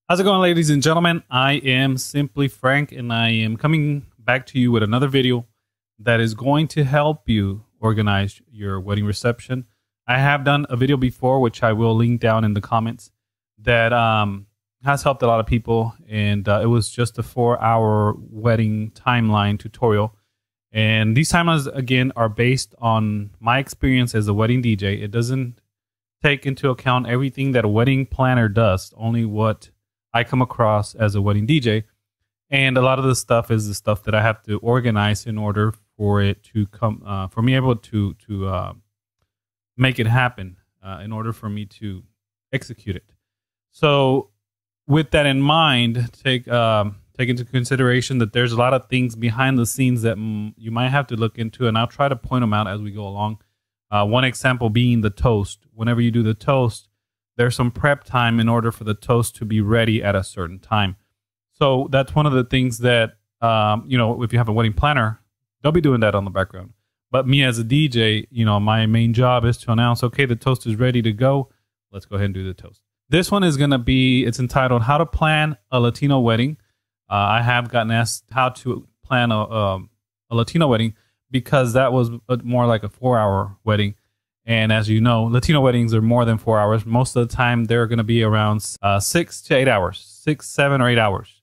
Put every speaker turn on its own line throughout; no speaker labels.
How's it going, ladies and gentlemen? I am Simply Frank, and I am coming back to you with another video that is going to help you organize your wedding reception. I have done a video before, which I will link down in the comments, that has helped a lot of people, and it was just a 4-hour wedding timeline tutorial. And these timelines, again, are based on my experience as a wedding DJ. It doesn't take into account everything that a wedding planner does, only what I come across as a wedding DJ. And a lot of the stuff is the stuff that I have to organize in order for it to come, for me able to make it happen, in order for me to execute it. So with that in mind, take into consideration that there's a lot of things behind the scenes that you might have to look into, and I'll try to point them out as we go along. One example being the toast. Whenever you do the toast, there's some prep time in order for the toast to be ready at a certain time. So that's one of the things that, if you have a wedding planner, they'll be doing that on the background. But me as a DJ, my main job is to announce, okay, the toast is ready to go. Let's go ahead and do the toast. This one is going to be, it's entitled How to Plan a Latino Wedding. I have gotten asked how to plan a Latino wedding because that was more like a 4-hour wedding. And as you know, Latino weddings are more than 4 hours. Most of the time, they're going to be around 6 to 8 hours, 6, 7, or 8 hours.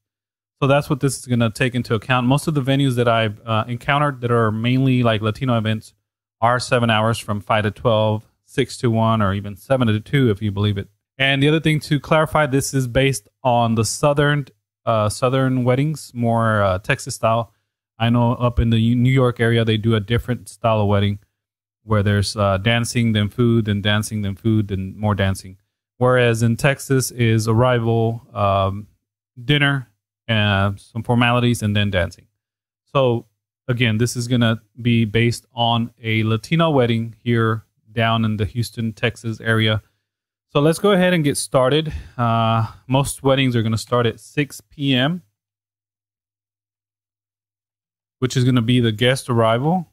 So that's what this is going to take into account. Most of the venues that I've encountered that are mainly like Latino events are 7 hours, from 5 to 12, 6 to 1, or even 7 to 2, if you believe it. And the other thing to clarify, this is based on the southern weddings, more Texas style. I know up in the New York area, they do a different style of wedding, where there's dancing, then food, then dancing, then food, then more dancing. Whereas in Texas is arrival, dinner, some formalities, and then dancing. So again, this is going to be based on a Latino wedding here down in the Houston, Texas area. So let's go ahead and get started. Most weddings are going to start at 6 p.m., which is going to be the guest arrival.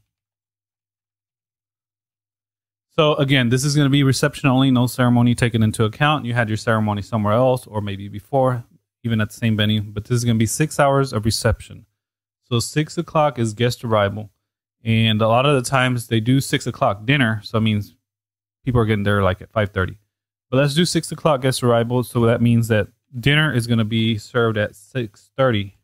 So again, this is going to be reception only, no ceremony taken into account. You had your ceremony somewhere else, or maybe before, even at the same venue. But this is going to be 6 hours of reception. So 6 o'clock is guest arrival. And a lot of the times they do 6 o'clock dinner. So it means people are getting there like at 5:30. But let's do 6 o'clock guest arrival. So that means that dinner is going to be served at 6:30.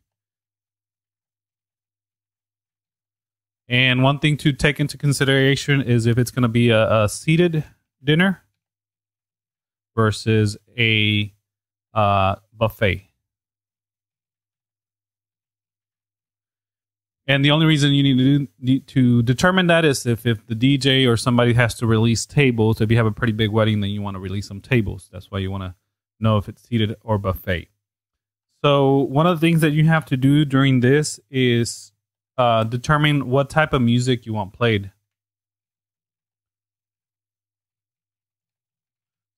And one thing to take into consideration is if it's going to be a seated dinner versus a buffet. And the only reason you need to determine that is if the DJ or somebody has to release tables. If you have a pretty big wedding, then you want to release some tables. That's why you want to know if it's seated or buffet. So one of the things that you have to do during this is determine what type of music you want played.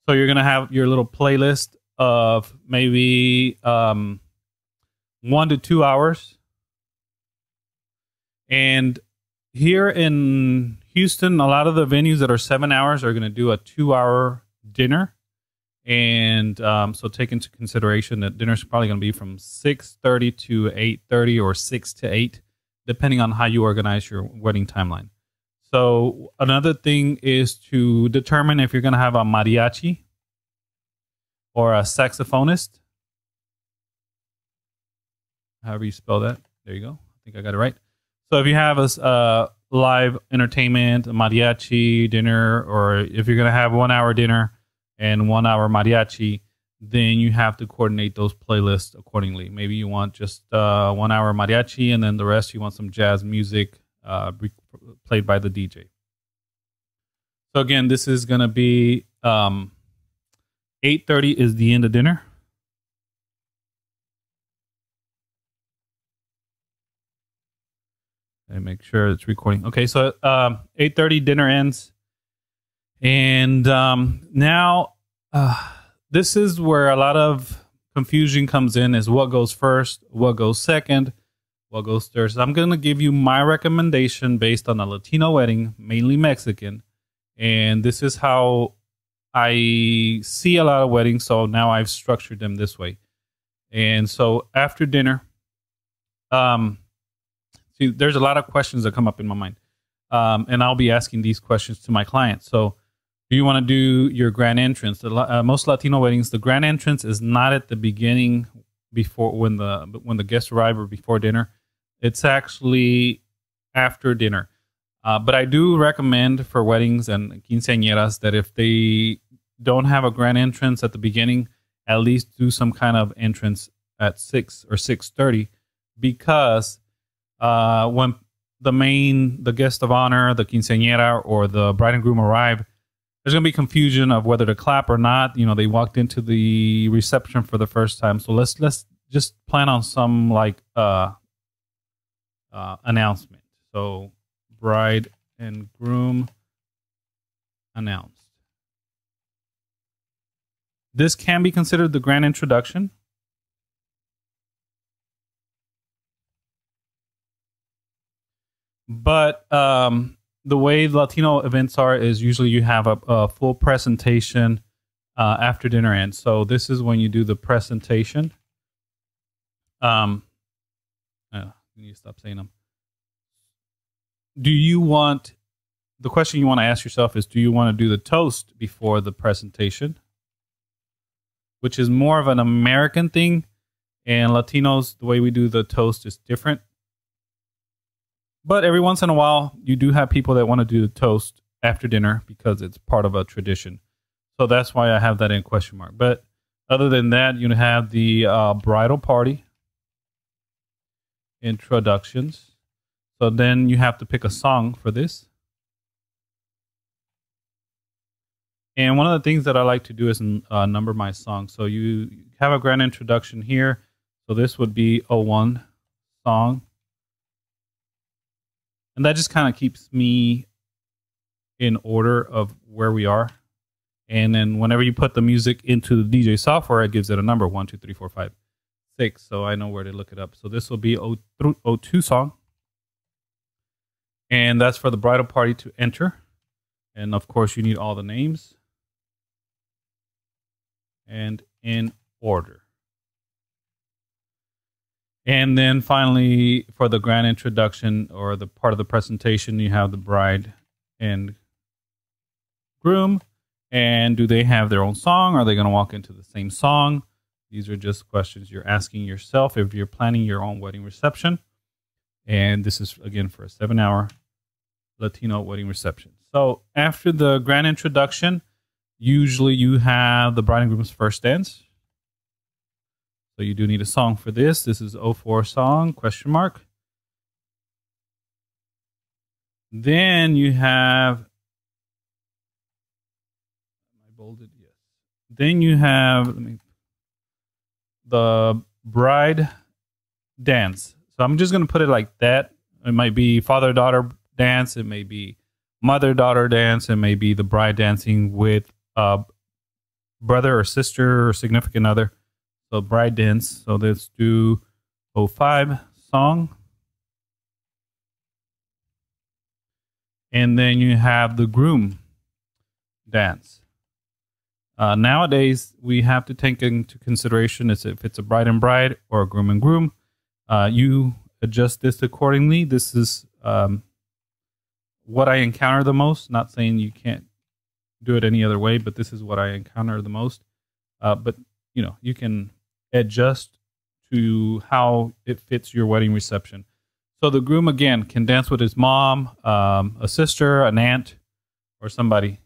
So you're going to have your little playlist of maybe 1 to 2 hours. And here in Houston, a lot of the venues that are 7 hours are going to do a 2-hour dinner. And so take into consideration that dinner is probably going to be from 6:30 to 8:30 or 6 to 8. Depending on how you organize your wedding timeline. So another thing is to determine if you're going to have a mariachi or a saxophonist. However you spell that. There you go. I think I got it right. So if you have a live entertainment, a mariachi dinner, or if you're going to have 1 hour dinner and 1 hour mariachi, then you have to coordinate those playlists accordingly. Maybe you want just 1 hour mariachi, and then the rest you want some jazz music played by the DJ. So again, this is going to be 8:30 is the end of dinner. And make sure it's recording. Okay, so 8:30 dinner ends. And now... this is where a lot of confusion comes in, is what goes first, what goes second, what goes third. So I'm going to give you my recommendation based on a Latino wedding, mainly Mexican. And this is how I see a lot of weddings, so now I've structured them this way. And so after dinner, see, there's a lot of questions that come up in my mind. And I'll be asking these questions to my clients. So do you want to do your grand entrance? Most Latino weddings, the grand entrance is not at the beginning before when the guests arrive or before dinner. It's actually after dinner. But I do recommend for weddings and quinceañeras that if they don't have a grand entrance at the beginning, at least do some kind of entrance at 6 or 6:30, because when the guest of honor, the quinceañera, or the bride and groom arrive, there's going to be confusion of whether to clap or not. You know, they walked into the reception for the first time. So let's just plan on some like announcement. So bride and groom announced. This can be considered the grand introduction. But the way Latino events are is usually you have a full presentation after dinner ends. So this is when you do the presentation. I need to stop saying them. The question you want to ask yourself is, do you want to do the toast before the presentation? Which is more of an American thing. And Latinos, the way we do the toast is different. But every once in a while, you do have people that want to do the toast after dinner because it's part of a tradition. So that's why I have that in question mark. But other than that, you have the bridal party introductions. So then you have to pick a song for this. And one of the things that I like to do is number my songs. So you have a grand introduction here. So this would be a 1 song. And that just kind of keeps me in order of where we are. And then whenever you put the music into the DJ software, it gives it a number, 1, 2, 3, 4, 5, 6. So I know where to look it up. So this will be O2 song. And that's for the bridal party to enter. And of course, you need all the names. And in order. And then finally, for the grand introduction or the part of the presentation, you have the bride and groom. And do they have their own song? Are they going to walk into the same song? These are just questions you're asking yourself if you're planning your own wedding reception. And this is, again, for a 7-hour Latino wedding reception. So after the grand introduction, usually you have the bride and groom's first dance. So you do need a song for this. This is 04 song, question mark. Then you have, I bolded, yes. Then you have the bride dance. So I'm just going to put it like that. It might be father-daughter dance. It may be mother-daughter dance. It may be the bride dancing with a brother or sister or significant other. So bride dance. So let's do 05 song. And then you have the groom dance. Nowadays, we have to take into consideration if it's a bride and bride or a groom and groom. You adjust this accordingly. This is what I encounter the most. Not saying you can't do it any other way, but this is what I encounter the most. But you can adjust to how it fits your wedding reception. So the groom, again, can dance with his mom, a sister, an aunt, or somebody.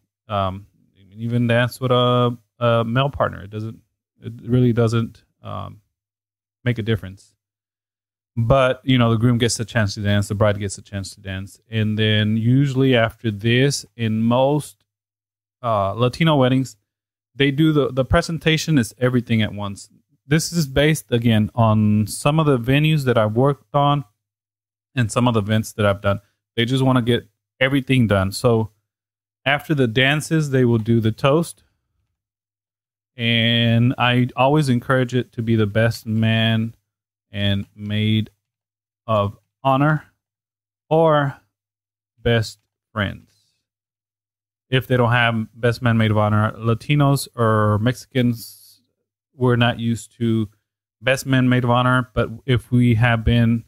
Even dance with a male partner. It really doesn't make a difference. But, the groom gets a chance to dance. The bride gets a chance to dance. And then usually after this, in most Latino weddings, they do the presentation is everything at once. This is based, again, on some of the venues that I've worked on and some of the events that I've done. They just want to get everything done. So after the dances, they will do the toast. And I always encourage it to be the best man and maid of honor or best friends. If they don't have best man, maid of honor, Latinos or Mexicans, we're not used to best men maid of honor. But if we have been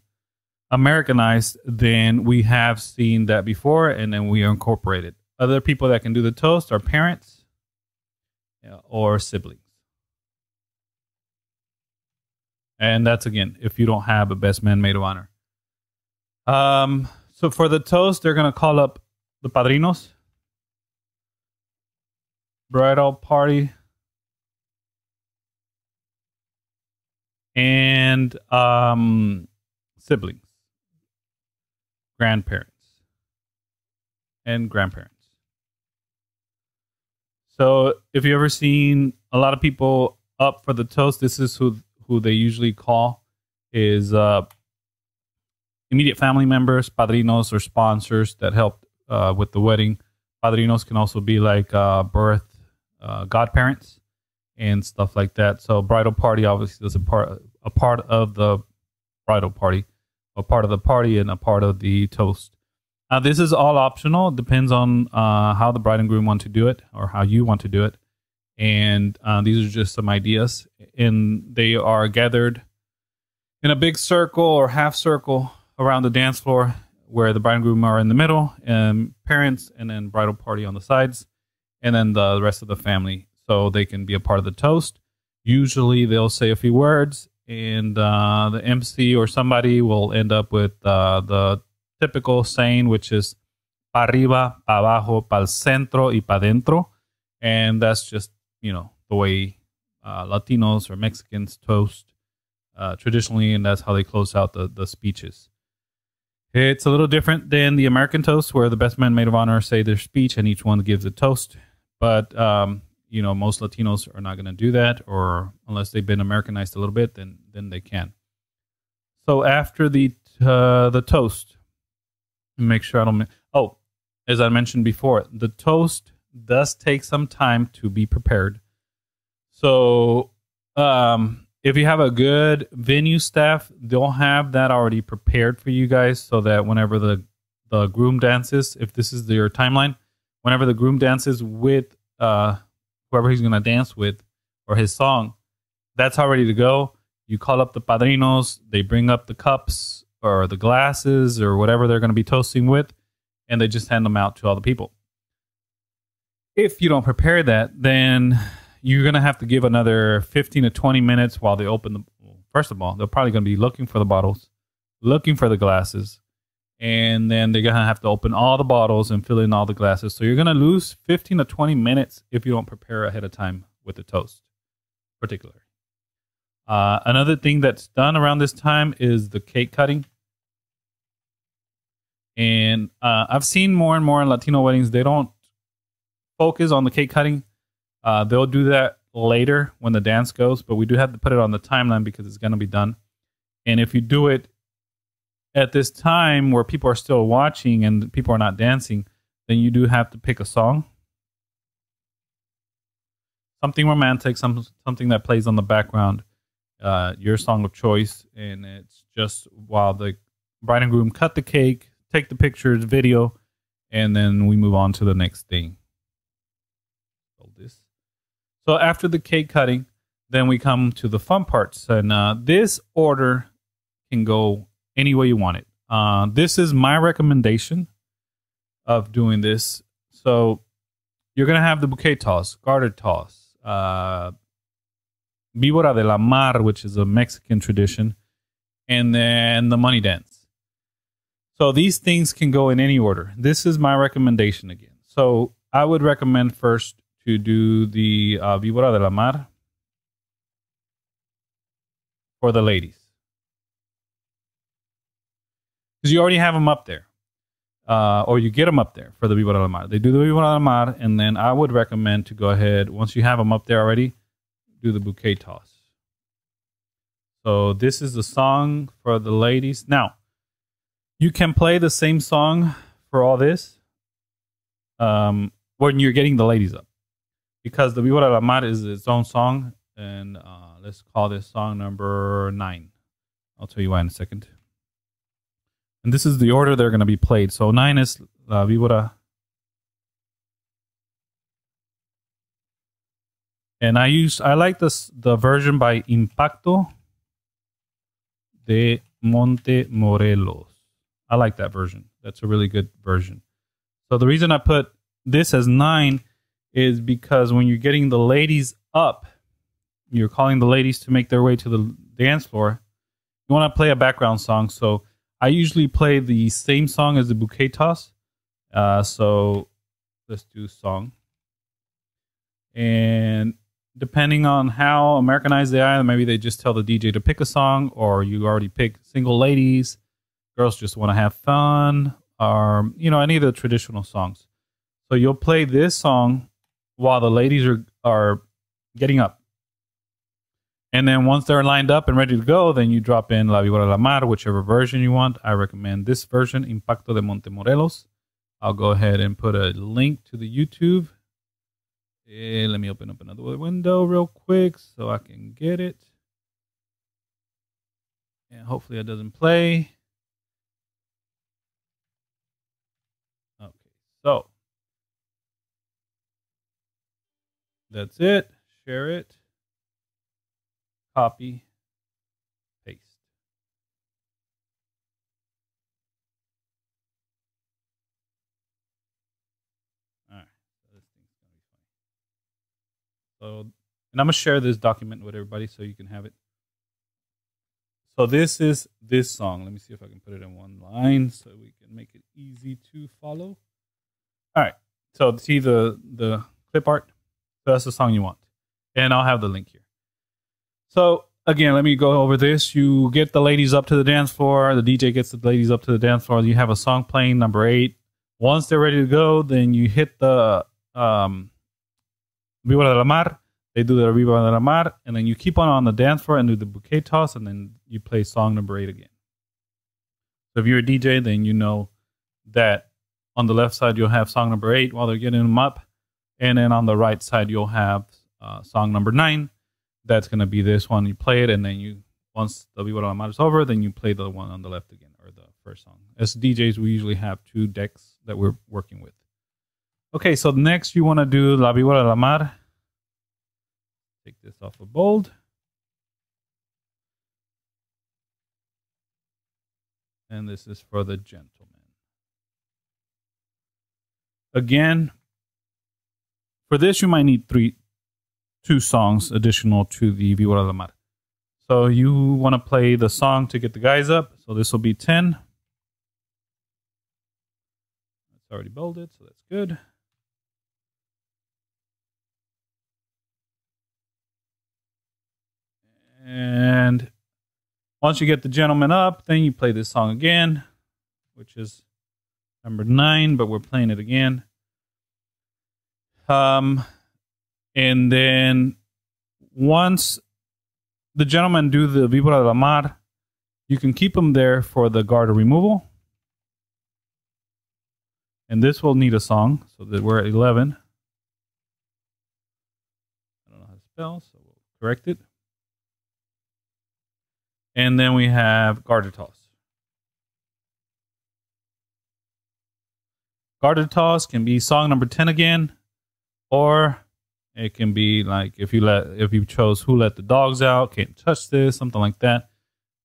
Americanized, then we have seen that before, and then we incorporate it. Other people that can do the toast are parents or siblings. And that's, again, if you don't have a best man maid of honor. So for the toast, they're going to call up the padrinos, bridal party, and siblings, grandparents, and grandparents. So if you've ever seen a lot of people up for the toast, this is who they usually call is immediate family members, padrinos, or sponsors that helped with the wedding. Padrinos can also be like birth godparents and stuff like that. So bridal party obviously is a part of the bridal party, a part of the party, and a part of the toast. This is all optional. It depends on how the bride and groom want to do it or how you want to do it. And these are just some ideas. And they are gathered in a big circle or half circle around the dance floor where the bride and groom are in the middle, and parents, and then bridal party on the sides, and then the rest of the family. So they can be a part of the toast. Usually they'll say a few words, and the MC or somebody will end up with the typical saying, which is pa arriba, pa abajo, pa'l centro y pa dentro. And that's just, the way Latinos or Mexicans toast traditionally, and that's how they close out the speeches. It's a little different than the American toast, where the best man maid of honor say their speech and each one gives a toast. But, most Latinos are not going to do that, or unless they've been Americanized a little bit, then they can. So after the toast, make sure I don't... Oh, as I mentioned before, the toast does take some time to be prepared. So if you have a good venue staff, they'll have that already prepared for you guys, so that whenever the groom dances, if this is your timeline, whenever the groom dances with whoever he's going to dance with or his song, that's all ready to go. You call up the padrinos, they bring up the cups or the glasses or whatever they're going to be toasting with, and they just hand them out to all the people. If you don't prepare that, then you're going to have to give another 15 to 20 minutes while they open first of all, they're probably going to be looking for the bottles, looking for the glasses, and then they're going to have to open all the bottles and fill in all the glasses. So you're going to lose 15 to 20 minutes if you don't prepare ahead of time with the toast, particularly. Another thing that's done around this time is the cake cutting. And I've seen more and more in Latino weddings, they don't focus on the cake cutting. They'll do that later when the dance goes, but we do have to put it on the timeline because it's going to be done. And if you do it at this time where people are still watching and people are not dancing, then you do have to pick a song. Something romantic, something that plays on the background, your song of choice. And it's just while the bride and groom cut the cake, take the pictures, video, and then we move on to the next thing. So after the cake cutting, then we come to the fun parts. And this order can go any way you want it. This is my recommendation of doing this. So you're going to have the bouquet toss, garter toss, víbora de la mar, which is a Mexican tradition, and then the money dance. So these things can go in any order. This is my recommendation again. So I would recommend first to do the víbora de la mar for the ladies, because you already have them up there, or you get them up there for the víbora de la mar. They do the víbora de la mar, and then I would recommend to go ahead, once you have them up there already, do the bouquet toss. So this is the song for the ladies. Now, you can play the same song for all this when you're getting the ladies up, because the víbora de la mar is its own song, and let's call this song number 9. I'll tell you why in a second. And this is the order they're going to be played. So 9 is La Víbora. And I like the version by Impacto. de Montemorelos. I like that version. That's a really good version. So the reason I put this as 9 is because when you're getting the ladies up, you're calling the ladies to make their way to the dance floor, you want to play a background song. So I usually play the same song as the bouquet toss. So let's do song. And depending on how Americanized they are, maybe they just tell the DJ to pick a song, or you already pick single ladies, girls just want to have fun, or, you know, any of the traditional songs. So you'll play this song while the ladies are getting up. And then once they're lined up and ready to go, then you drop in La Víbora de la Mar, whichever version you want. I recommend this version, Impacto de Montemorelos. I'll go ahead and put a link to the YouTube. Let me open up another window real quick so I can get it. And hopefully it doesn't play. Okay, so that's it. Share it. Copy. Paste. All right. So this thing's going to be funny. So, and I'm going to share this document with everybody so you can have it. So this is this song. Let me see if I can put it in one line so we can make it easy to follow. All right. So see the clip art? So that's the song you want. And I'll have the link here. So again, let me go over this. You get the ladies up to the dance floor. The DJ gets the ladies up to the dance floor. You have a song playing, number 8. Once they're ready to go, then you hit the Víbora de la Mar. They do the Víbora de la Mar, and then you keep on the dance floor and do the bouquet toss, and then you play song number 8 again. So if you're a DJ, then you know that on the left side you'll have song number 8 while they're getting them up, and then on the right side you'll have song number 9. That's going to be this one. You play it, and then you, once the Víbora de la Mar is over, then you play the one on the left again, or the first song. As DJs, we usually have 2 decks that we're working with. Okay, so next you want to do La Víbora de la Mar. Take this off of bold. And this is for the gentleman. Again, for this you might need 2 songs additional to the Víbora de la Mar. So you want to play the song to get the guys up. So this will be 10. It's already bolded, so that's good. And once you get the gentleman up, then you play this song again, which is number 9, but we're playing it again. And then once the gentlemen do the Víbora de la Mar, you can keep them there for the garter removal. And this will need a song, so that we're at 11. I don't know how to spell, so we'll correct it. And then we have Garter Toss. Garter Toss can be song number 10 again, or it can be like if you chose Who Let the Dogs Out, Can't Touch This, something like that.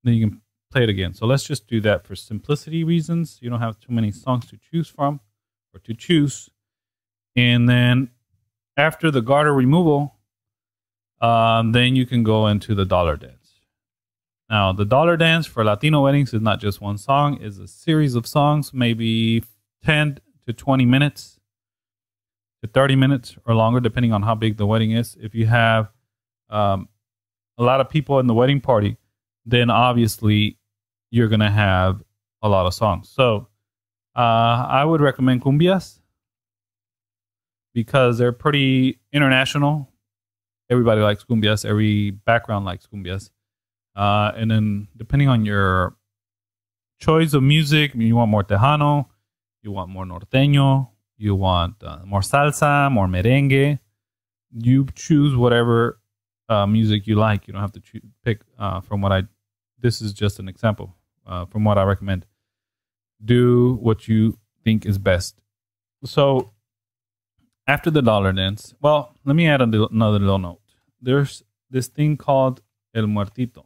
Then you can play it again. So let's just do that for simplicity reasons. You don't have too many songs to choose from or to choose. And then after the garter removal, then you can go into the dollar dance. Now, the dollar dance for Latino weddings is not just one song. It's a series of songs, maybe 10 to 20 minutes to 30 minutes or longer, depending on how big the wedding is. If you have a lot of people in the wedding party, then obviously you're going to have a lot of songs. So I would recommend cumbias because they're pretty international. Everybody likes cumbias. Every background likes cumbias. And then depending on your choice of music, you want more tejano, you want more norteño, you want more salsa, more merengue. You choose whatever music you like. You don't have to pick from this is just an example from what I recommend. Do what you think is best. So after the dollar dance, well, let me add another little note. There's this thing called el muertito.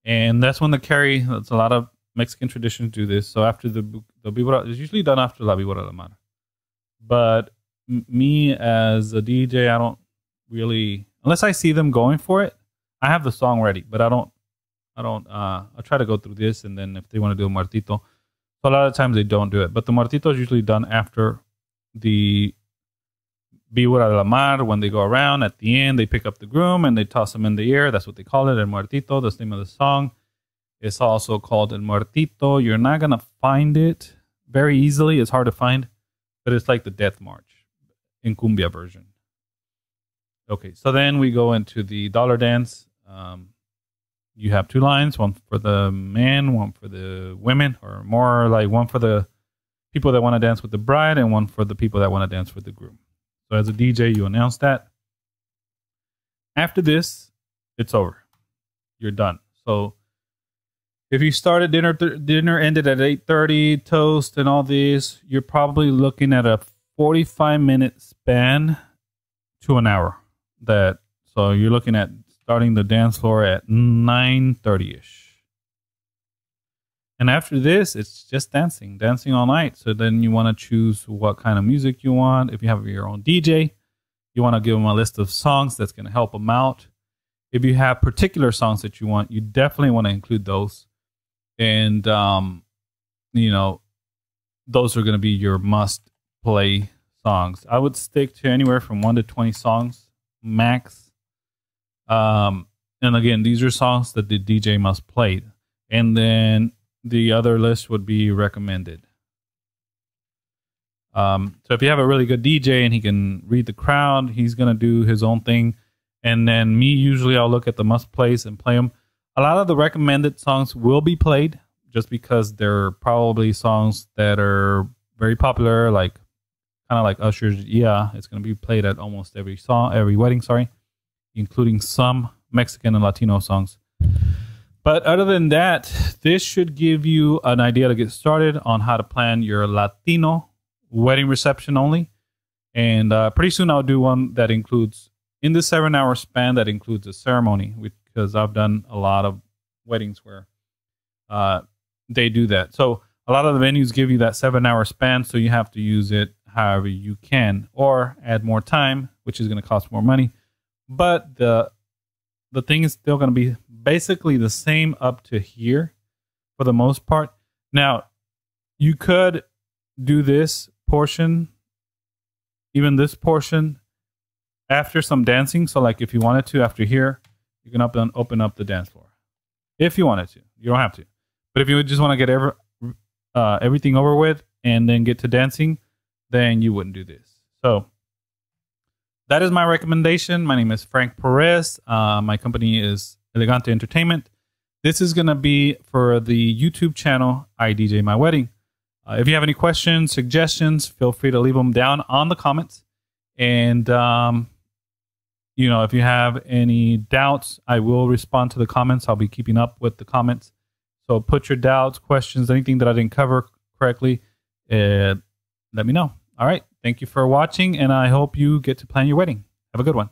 And that's when the carry, that's a lot of Mexican traditions do this. So after the Víbora, it's usually done after La Víbora de la Mar. But me as a DJ, I don't really, unless I see them going for it, I have the song ready, but I'll try to go through this, and then if they want to do a Mortito. So a lot of times they don't do it. But the Mortito is usually done after the Víbora de la Mar. When they go around, at the end, they pick up the groom and they toss him in the air. That's what they call it, El Mortito. That's the name of the song. It's also called El Mortito. You're not going to find it very easily. It's hard to find, but it's like the Death March in cumbia version. Okay, so then we go into the dollar dance. You have two lines, one for the men, one for the women, or more like one for the people that want to dance with the bride and one for the people that want to dance with the groom. So as a DJ, you announce that. After this, it's over. You're done. So if you started dinner ended at 8:30, toast and all this, you're probably looking at a 45-minute span to an hour. So you're looking at starting the dance floor at 9:30ish. And after this, it's just dancing all night. So then you want to choose what kind of music you want. If you have your own DJ, you want to give them a list of songs that's going to help them out. If you have particular songs that you want, you definitely want to include those. And, those are going to be your must play songs. I would stick to anywhere from 1 to 20 songs max. And again, these are songs that the DJ must play. And then the other list would be recommended. So if you have a really good DJ and he can read the crowd, he's going to do his own thing. And then me, usually I'll look at the must plays and play them. A lot of the recommended songs will be played just because they're probably songs that are very popular, kind of like Usher's Yeah. It's going to be played at almost every wedding, including some Mexican and Latino songs. But other than that, this should give you an idea to get started on how to plan your Latino wedding reception only. And pretty soon I'll do one that includes, in the 7-hour span, that includes a ceremony, because I've done a lot of weddings where they do that. So a lot of the venues give you that 7-hour span, so you have to use it however you can, or add more time, which is going to cost more money. But the thing is still going to be basically the same up to here for the most part. Now, you could do this portion, even this portion, after some dancing. So like if you wanted to, after here, you can open up the dance floor. If you wanted to. You don't have to. But if you just want to get everything over with and then get to dancing, then you wouldn't do this. So that is my recommendation. My name is Frank Perez. My company is Elegante Entertainment. This is going to be for the YouTube channel, I DJ My Wedding. If you have any questions, suggestions, feel free to leave them down on the comments. And, if you have any doubts, I will respond to the comments. I'll be keeping up with the comments. So put your doubts, questions, anything that I didn't cover correctly, let me know. All right. Thank you for watching, and I hope you get to plan your wedding. Have a good one.